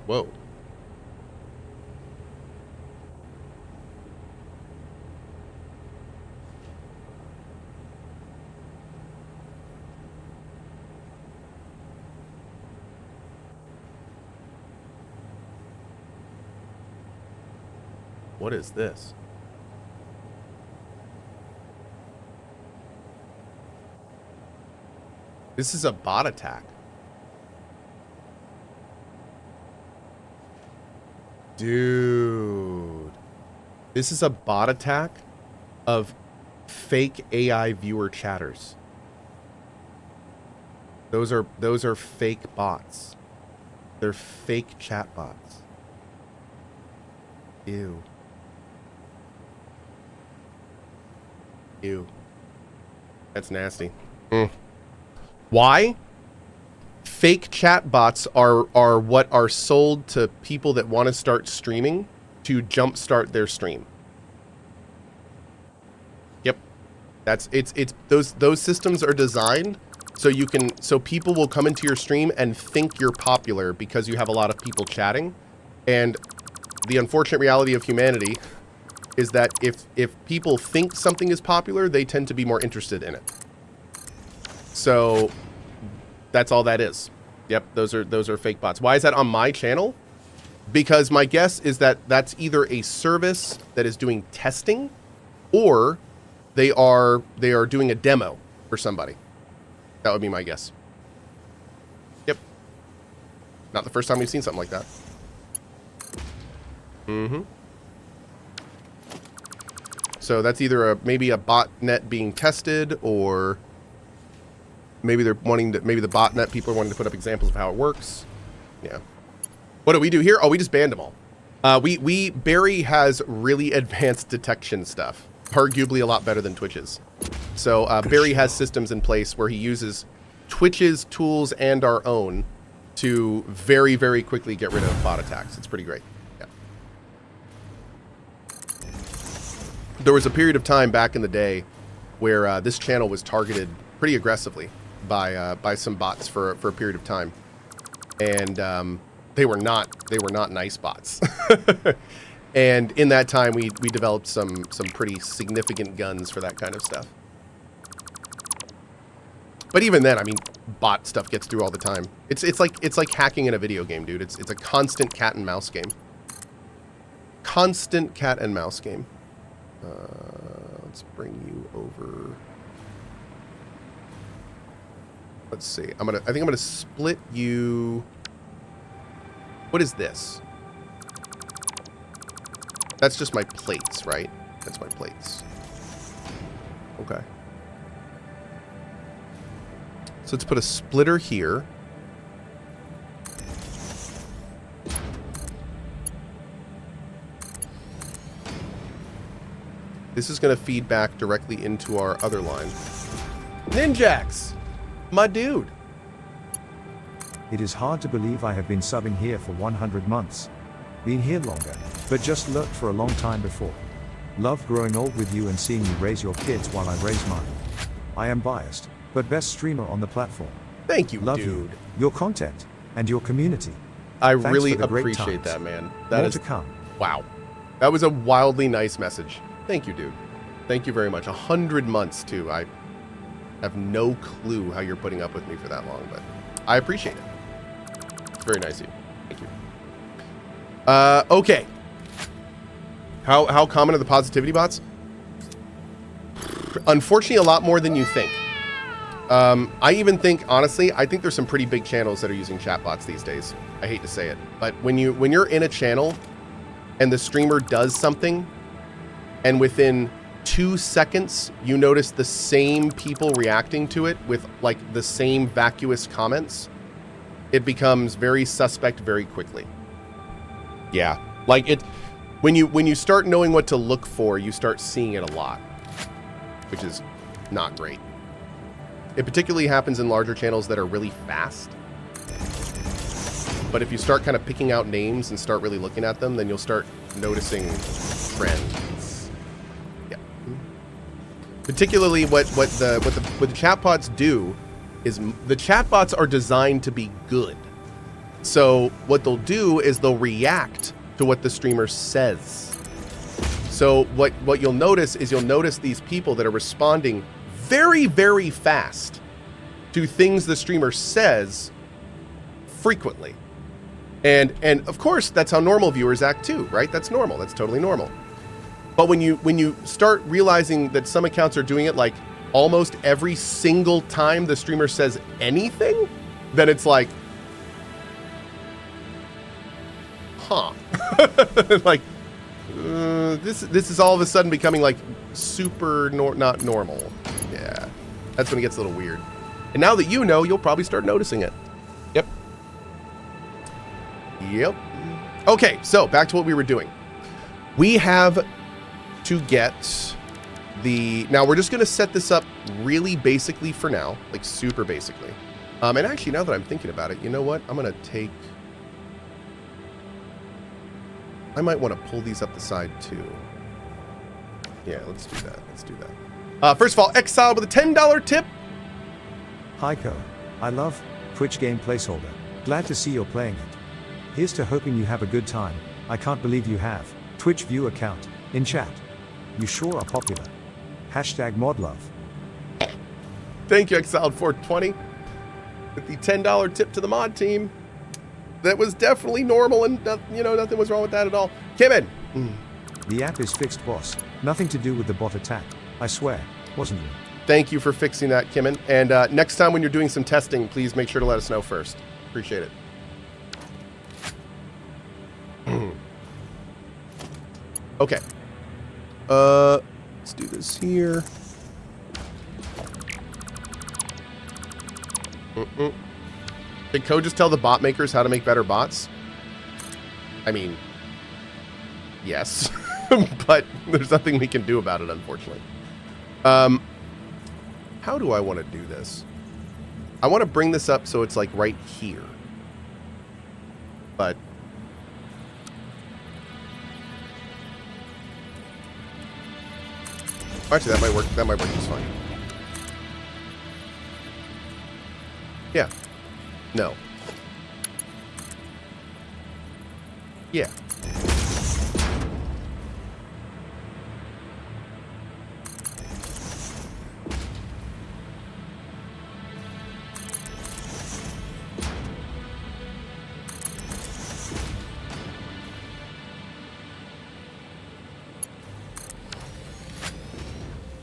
Whoa. What is this? This is a bot attack. Dude. This is a bot attack of fake AI viewer chatters. Those are fake bots. They're fake chat bots. Ew. Ew. That's nasty. Why? Fake chat bots are what are sold to people that want to start streaming to jumpstart their stream. Yep. That's it's those systems are designed so people will come into your stream and think you're popular because you have a lot of people chatting. And the unfortunate reality of humanity is that if people think something is popular, they tend to be more interested in it. So that's all that is. Yep, those are fake bots. Why is that on my channel? Because my guess is that that's either a service that is doing testing, or they are doing a demo for somebody. That would be my guess. Yep. Not the first time we've seen something like that. Mm-hmm. So that's either maybe a botnet being tested, or maybe they're wanting to, maybe the botnet people are wanting to put up examples of how it works. Yeah. What do we do here? Oh, we just banned them all. Barry has really advanced detection stuff, arguably a lot better than Twitch's. So Barry has systems in place where he uses Twitch's tools and our own to very, very quickly get rid of bot attacks. It's pretty great. Yeah. There was a period of time back in the day where this channel was targeted pretty aggressively by some bots for a period of time, and they were not nice bots. And in that time, we developed some pretty significant guns for that kind of stuff. But even then, I mean, bot stuff gets through all the time. It's like hacking in a video game, dude. It's a constant cat and mouse game. Constant cat and mouse game. Let's bring you over. Let's see. I think I'm gonna split you. What is this? That's just my plates, right? That's my plates. Okay. So let's put a splitter here. This is going to feed back directly into our other line. Ninjax! My dude! It is hard to believe I have been subbing here for 100 months. Been here longer, but just lurked for a long time before. Love growing old with you and seeing you raise your kids while I raise mine. I am biased, but best streamer on the platform. Thank you, Love dude. you, your content, and your community. I Thanks really for the great appreciate times. that, man. That More is to come. Wow. That was a wildly nice message. Thank you, dude. Thank you very much. 100 months, too. I have no clue how you're putting up with me for that long, but I appreciate it. It's very nice of you. Thank you. Okay. How common are the positivity bots? Unfortunately, a lot more than you think. I even think, honestly, I think there's some pretty big channels that are using chatbots these days. I hate to say it, but when you're in a channel and the streamer does something, and within 2 seconds you notice the same people reacting to it with like the same vacuous comments, it becomes very suspect very quickly. Yeah, like it. When you start knowing what to look for, you start seeing it a lot, which is not great. It particularly happens in larger channels that are really fast. But if you start kind of picking out names and start really looking at them, then you'll start noticing trends. Yeah. Particularly what the chatbots do is the chatbots are designed to be good. So what they'll do is they'll react to what the streamer says. So what you'll notice is these people that are responding very, very fast to things the streamer says frequently. And of course, that's how normal viewers act too, right? That's normal. That's totally normal. But when you start realizing that some accounts are doing it like almost every single time the streamer says anything, then it's like, huh. Like, this is all of a sudden becoming like super not normal. Yeah, that's when it gets a little weird. And now that you know, you'll probably start noticing it. Yep. Okay, so back to what we were doing. We have to get the... Now, we're just going to set this up really basically for now, like super basically. And actually, now that I'm thinking about it, you know what? I'm going to take... I might want to pull these up the side too. Yeah, let's do that. Let's do that. First of all, Exile with a $10 tip. Hi Cohh. I love Twitch game placeholder. Glad to see you're playing it. Here's to hoping you have a good time. I can't believe you have Twitch view account in chat. You sure are popular. Hashtag modlove. Thank you, Exiled420, with the $10 tip to the mod team. That was definitely normal, and nothing was wrong with that at all. Kim in. The app is fixed, boss. Nothing to do with the bot attack. I swear, wasn't it? Thank you for fixing that, Kimmin. And next time when you're doing some testing, please make sure to let us know first. Appreciate it. Okay. Let's do this here. Did Cohh just tell the bot makers how to make better bots? I mean, yes, but there's nothing we can do about it, unfortunately. How do I want to do this? I want to bring this up so it's like right here. But actually, that might work. That might work just fine. Yeah. No. Yeah.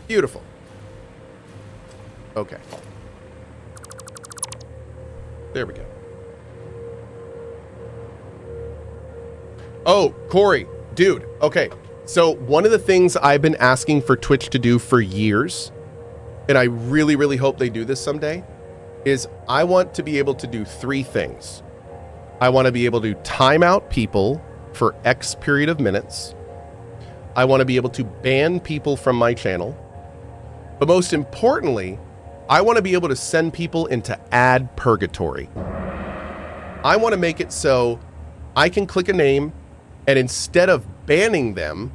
Beautiful. Okay. There we go. Oh, Corey, dude. Okay. So one of the things I've been asking for Twitch to do for years, and I really, really hope they do this someday, is I want to be able to do 3 things. I want to be able to time out people for X period of minutes. I want to be able to ban people from my channel. But most importantly, I want to be able to send people into ad purgatory. I want to make it so I can click a name, and instead of banning them,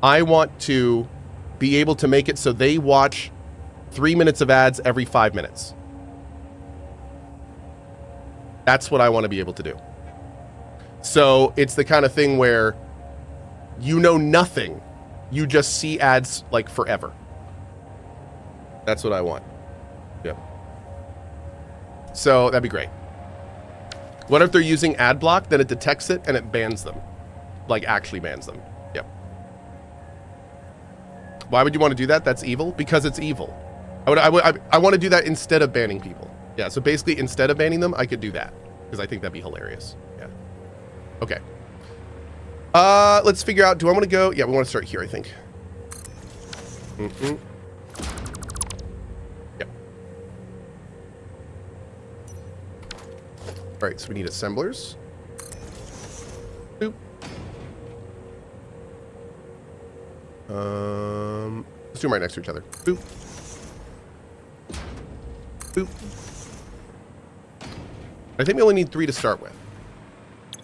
I want to be able to make it so they watch 3 minutes of ads every 5 minutes. That's what I want to be able to do. So it's the kind of thing where you know nothing. You just see ads like forever. That's what I want. Yeah. So that'd be great. What if they're using ad block, then it detects it and it bans them? Like actually bans them. Yep. Why would you want to do that? That's evil? Because it's evil. I want to do that instead of banning people. Yeah, so basically instead of banning them, I could do that. Because I think that'd be hilarious. Yeah. Okay. Let's figure out, do I want to go? Yeah, we want to start here, I think. Yep. All right, so we need assemblers. Boop. Let's do them right next to each other. Boop. Boop. I think we only need 3 to start with.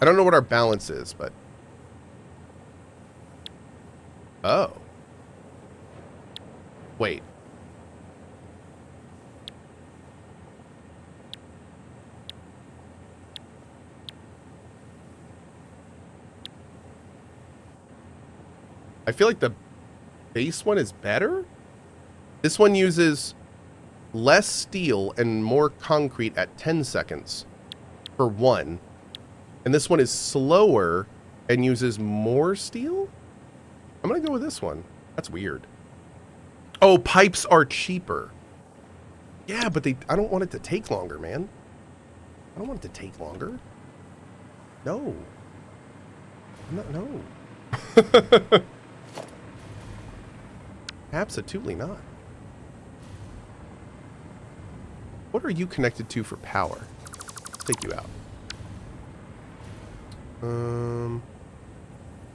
I don't know what our balance is, but... Oh. Wait. I feel like the base one is better. This one uses less steel and more concrete at 10 seconds for one. And this one is slower and uses more steel? I'm going to go with this one. That's weird. Oh, pipes are cheaper. Yeah, but I don't want it to take longer, man. I don't want it to take longer. No. No. Absolutely not. What are you connected to for power? Let's take you out.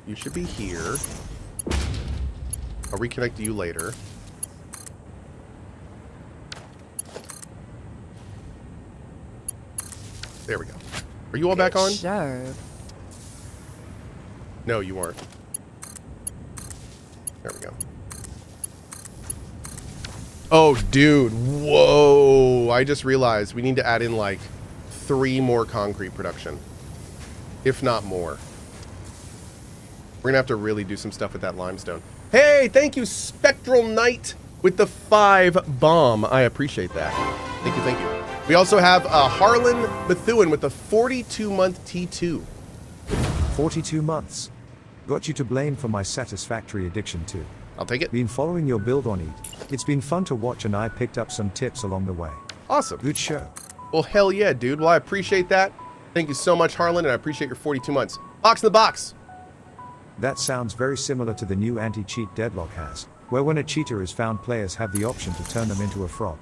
You should be here. I'll reconnect you later. There we go. Are you all back on? Sure. No, you aren't. There we go. Oh, dude. Whoa. I just realized we need to add in like 3 more concrete production. If not more. We're going to have to really do some stuff with that limestone. Hey, thank you, Spectral Knight, with the 5 bomb. I appreciate that. Thank you, thank you. We also have Harlan Bethune with the 42-month T2. 42 months. Got you to blame for my Satisfactory addiction too. I'll take it. Been following your build on Eat. It's been fun to watch and I picked up some tips along the way. Awesome. Good show. Well, hell yeah, dude. Well, I appreciate that. Thank you so much, Harlan, and I appreciate your 42 months. Box in the box. That sounds very similar to the new anti-cheat Deadlock has, where when a cheater is found, players have the option to turn them into a frog.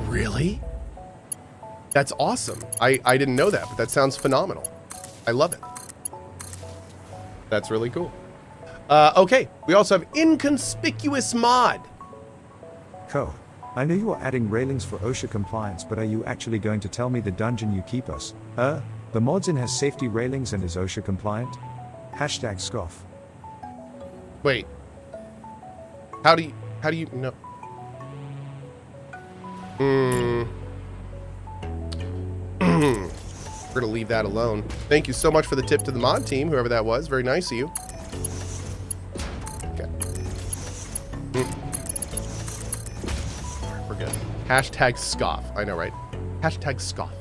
Really? That's awesome. I didn't know that, but that sounds phenomenal. I love it. That's really cool. Okay, we also have Inconspicuous Mod. Cohh, I know you are adding railings for OSHA compliance, but are you actually going to tell me the dungeon you keep us? The mods in has safety railings and is OSHA compliant? Hashtag scoff. Wait. How do you know? We're gonna leave that alone. Thank you so much for the tip to the mod team, whoever that was. Very nice of you. Okay. We're good. Hashtag scoff. I know, right? Hashtag scoff.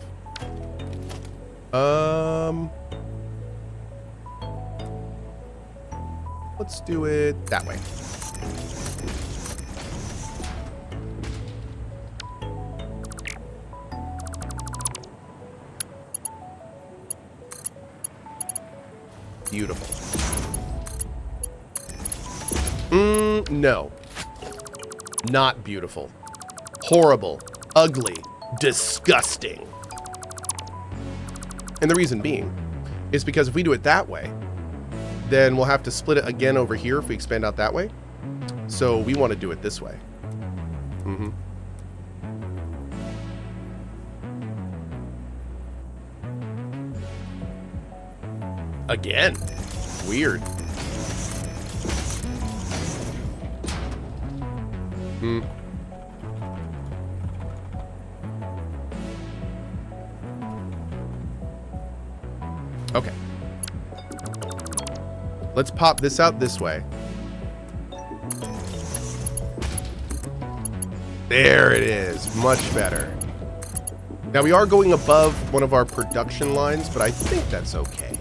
Let's do it that way. Beautiful. No. Not beautiful. Horrible. Ugly. Disgusting. And the reason being is because if we do it that way, then we'll have to split it again over here if we expand out that way. So we want to do it this way. Again. Weird. Okay. Let's pop this out this way. There it is. Much better. Now we are going above one of our production lines, but I think that's okay.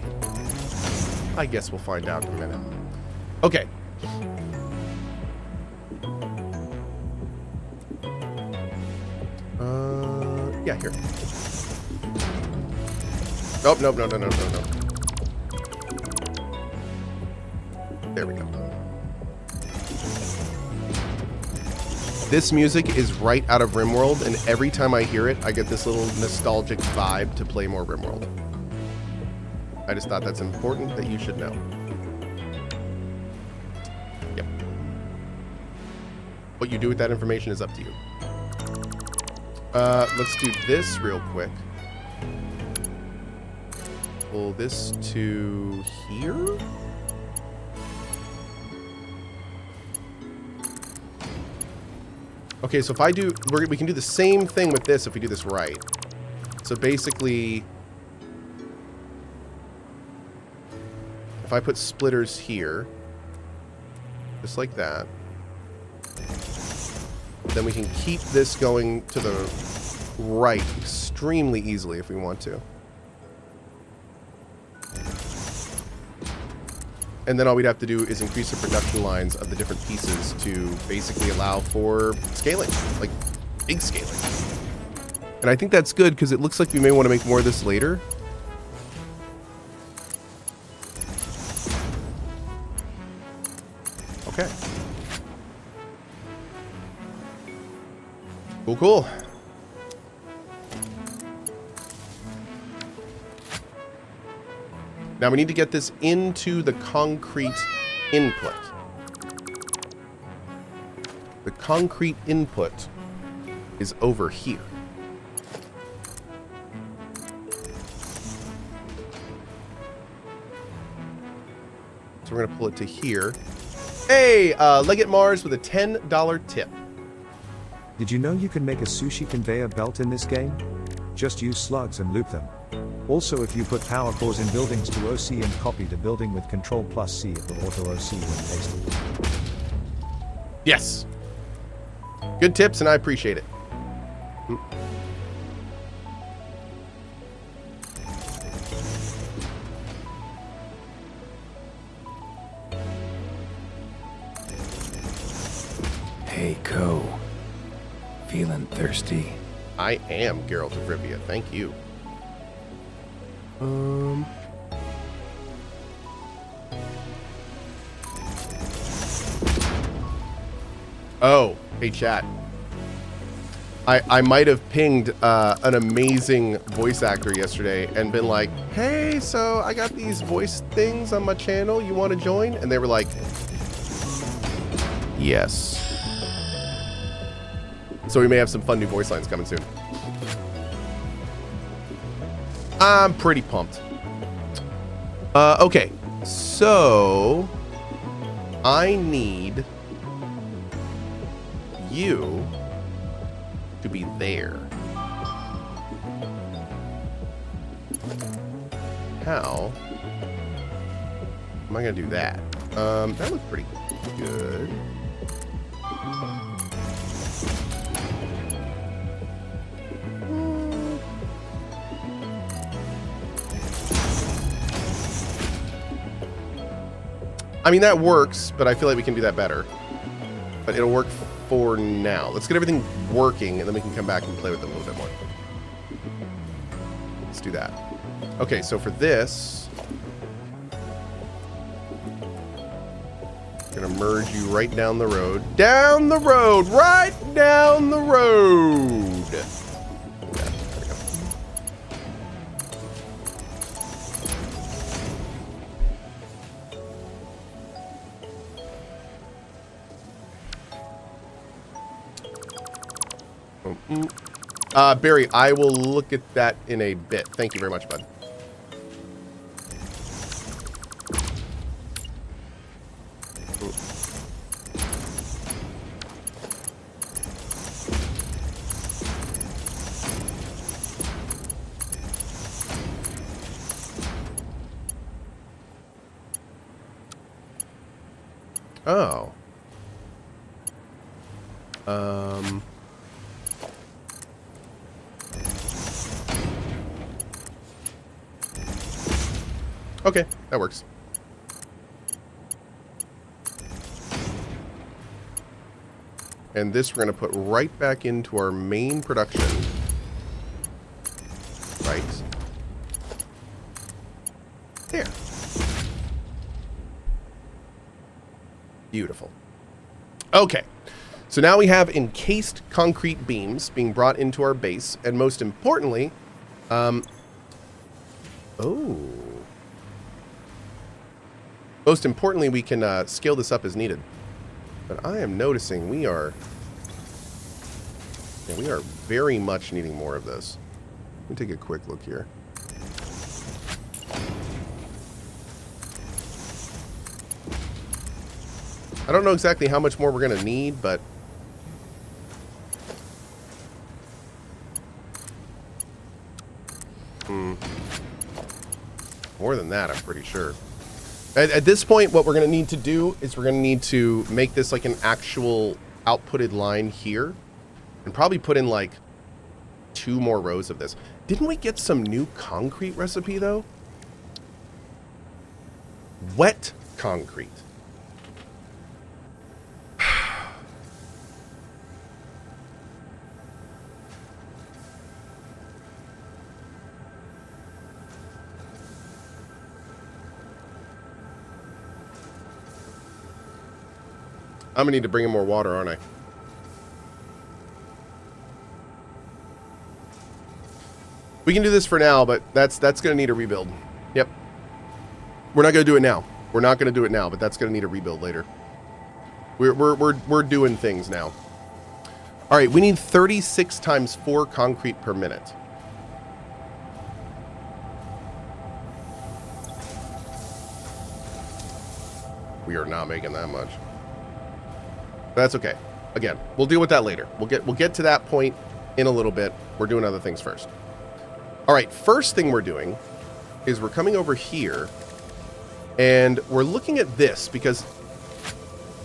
I guess we'll find out in a minute. Okay. Yeah, here. Nope, nope, no. There we go. This music is right out of RimWorld, and every time I hear it, I get this little nostalgic vibe to play more RimWorld. I just thought that's important that you should know. Yep. What you do with that information is up to you. Let's do this real quick. Pull this to here. Okay, so if I do, we can do the same thing with this if we do this right. So basically, if I put splitters here, just like that, then we can keep this going to the right extremely easily if we want to. And then all we'd have to do is increase the production lines of the different pieces to basically allow for scaling, like big scaling. And I think that's good because it looks like we may want to make more of this later. Okay. Cool, cool. Now we need to get this into the concrete input. The concrete input is over here. So we're going to pull it to here. Hey, Leggett Mars with a $10 tip. Did you know you can make a sushi conveyor belt in this game? Just use slugs and loop them. Also, if you put power cores in buildings to OC and copy the building with Control plus C, it will auto OC when pasted. Yes. Good tips, and I appreciate it. Hey, Cohh. Feeling thirsty? I am Geralt of Rivia. Thank you. Oh, hey chat. I might have pinged an amazing voice actor yesterday and been like, hey, so I got these voice things on my channel. You want to join? And they were like, yes. So we may have some fun new voice lines coming soon. I'm pretty pumped. Okay, so I need you to be there. How am I gonna do that? That looked pretty good. I mean, that works, but I feel like we can do that better. But it'll work for now. Let's get everything working, and then we can come back and play with it a little bit more. Let's do that. Okay, so for this, I'm gonna merge you right down the road. Down the road! Right down the road! Barry, I will look at that in a bit. Thank you very much, bud. Oh. Okay, that works. And this we're going to put right back into our main production. Right. There. Beautiful. Okay. So now we have encased concrete beams being brought into our base. And most importantly, most importantly, we can scale this up as needed. But I am noticing we are very much needing more of this. Let me take a quick look here. I don't know exactly how much more we're going to need, but more than that, I'm pretty sure. At this point, what we're going to need to do is we're going to need to make this like an actual outputted line here. And probably put in like 2 more rows of this. Didn't we get some new concrete recipe though? Wet concrete. I'm gonna need to bring in more water, aren't I? We can do this for now, but that's gonna need a rebuild. Yep. We're not gonna do it now. We're not gonna do it now, but that's gonna need a rebuild later. We're doing things now. All right, we need 36 times 4 concrete per minute. We are not making that much. But that's okay. Again, we'll deal with that later. We'll get to that point in a little bit. We're doing other things first. All right, first thing we're doing is we're coming over here and we're looking at this because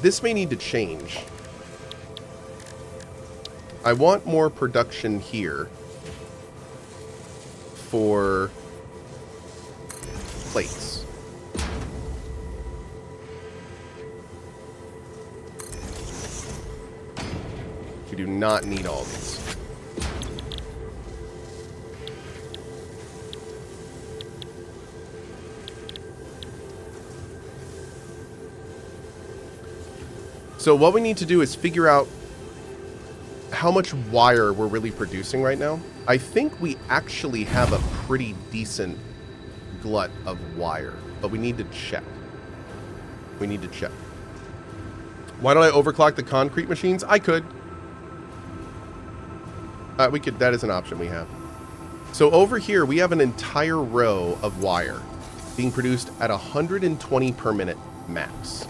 this may need to change. I want more production here for plates. We do not need all these. So what we need to do is figure out how much wire we're really producing right now. I think we actually have a pretty decent glut of wire, but we need to check. We need to check. Why don't I overclock the concrete machines? I could. We could. That is an option we have. So over here, we have an entire row of wire being produced at 120 per minute max.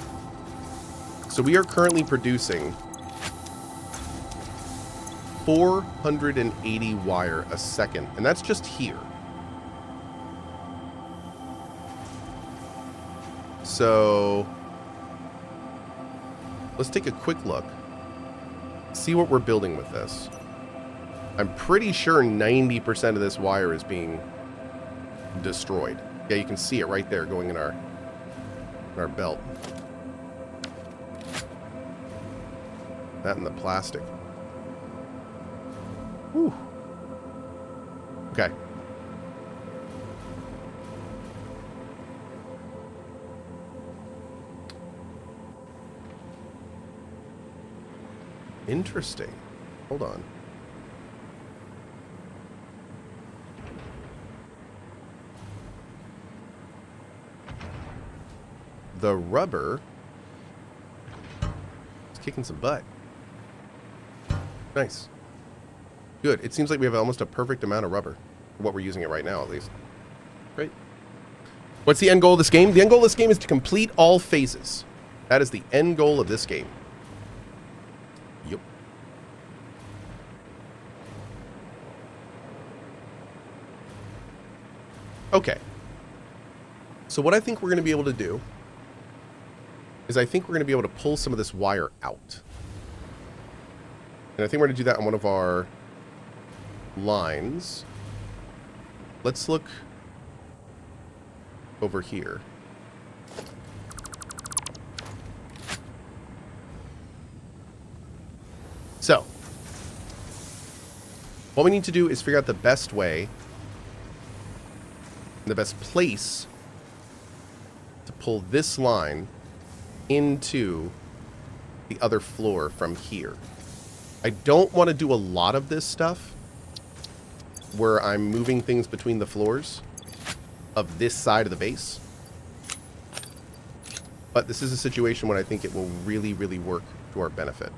So we are currently producing 480 wire a second, and that's just here. So let's take a quick look, see what we're building with this. I'm pretty sure 90% of this wire is being destroyed. Yeah, you can see it right there going in our belt. That and the plastic. Whew. Okay. Interesting. Hold on. The rubber is kicking some butt. Nice. Good. It seems like we have almost a perfect amount of rubber. For what we're using it right now, at least. Great. What's the end goal of this game? The end goal of this game is to complete all phases. That is the end goal of this game. Yep. Okay. So what I think we're going to be able to do is I think we're going to be able to pull some of this wire out. And I think we're going to do that on one of our lines. Let's look over here. So, what we need to do is figure out the best way, the best place to pull this line into the other floor from here. I don't want to do a lot of this stuff where I'm moving things between the floors of this side of the base. But this is a situation where I think it will really, really work to our benefit.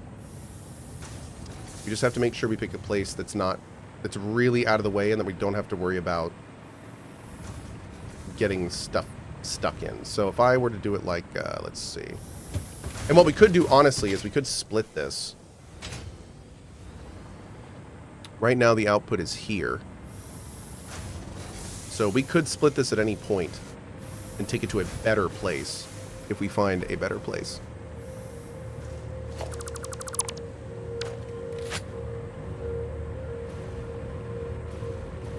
We just have to make sure we pick a place that's really out of the way and that we don't have to worry about getting stuff stuck in. So if I were to do it like, let's see. And what we could do, honestly, is we could split this. Right now the output is here. So we could split this at any point and take it to a better place if we find a better place.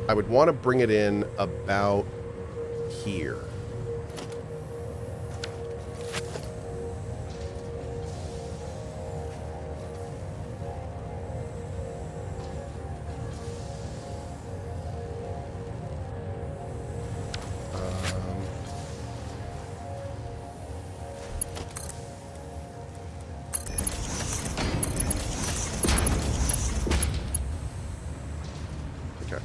I would want to bring it in about here. Okay.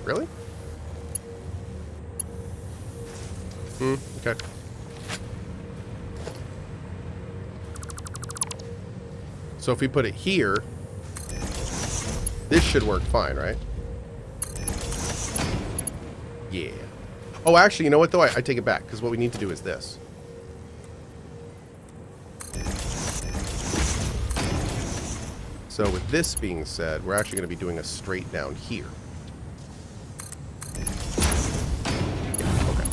Really? Okay. So if we put it here, this should work fine, right? Yeah. Oh, actually, you know what, though? I take it back, because what we need to do is this. So with this being said, we're actually going to be doing a straight down here. Yeah, okay.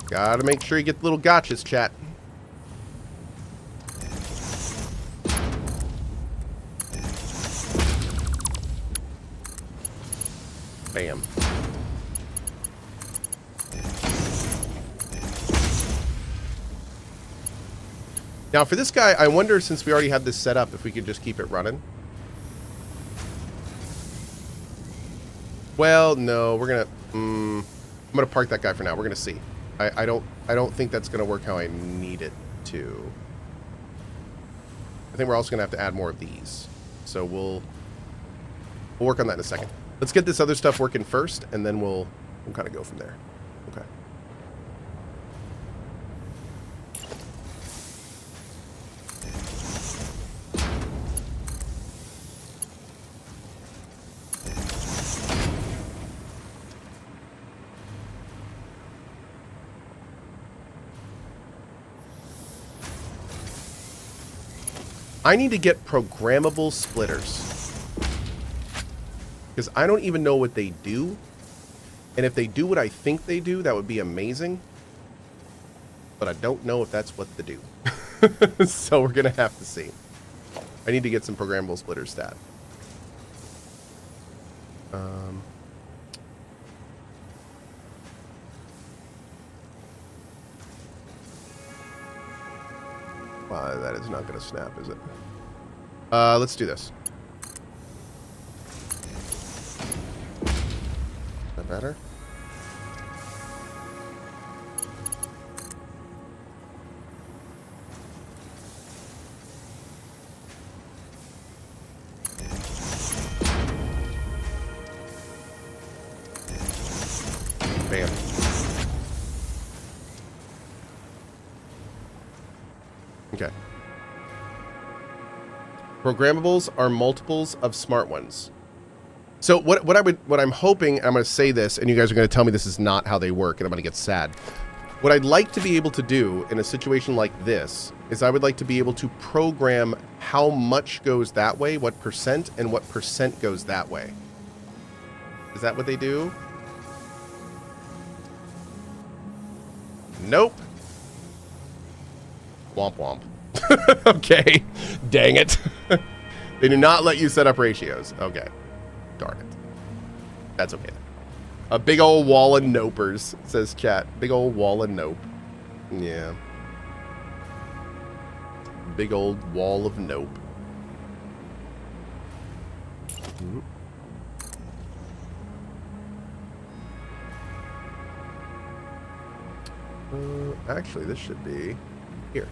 Gotta make sure you get the little gotchas, chat. Bam. Now for this guy, I wonder, since we already have this set up, if we could just keep it running. Well, no, we're gonna. I'm gonna park that guy for now. We're gonna see. I don't think that's gonna work how I need it to. I think we're also gonna have to add more of these. So we'll work on that in a second. Let's get this other stuff working first, and then we'll kind of go from there. Okay. I need to get programmable splitters. Because I don't even know what they do. And if they do what I think they do, that would be amazing. But I don't know if that's what they do. So we're going to have to see. I need to get some programmable splitter stat. That is not going to snap, is it? Let's do this. Is that better? Bam. Okay. Programmables are multiples of smart ones. So what I'm hoping, and I'm going to say this, and you guys are going to tell me this is not how they work, and I'm going to get sad. What I'd like to be able to do in a situation like this is I would like to be able to program how much goes that way, what percent, and what percent goes that way. Is that what they do? Nope. Womp womp. Okay. Dang it. They do not let you set up ratios. Okay. Darn it. That's okay. A big old wall of nopers, says chat. Big old wall of nope. Yeah. Big old wall of nope. Mm-hmm. Actually, this should be here.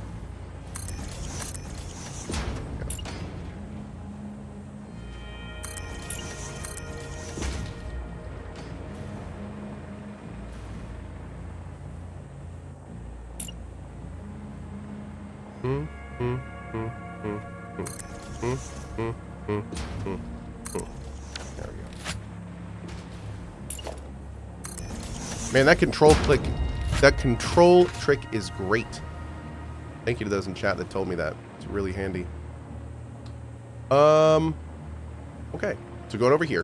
There we go. Man, that control trick is great. Thank you to those in chat that told me that. It's really handy. Okay, so going over here.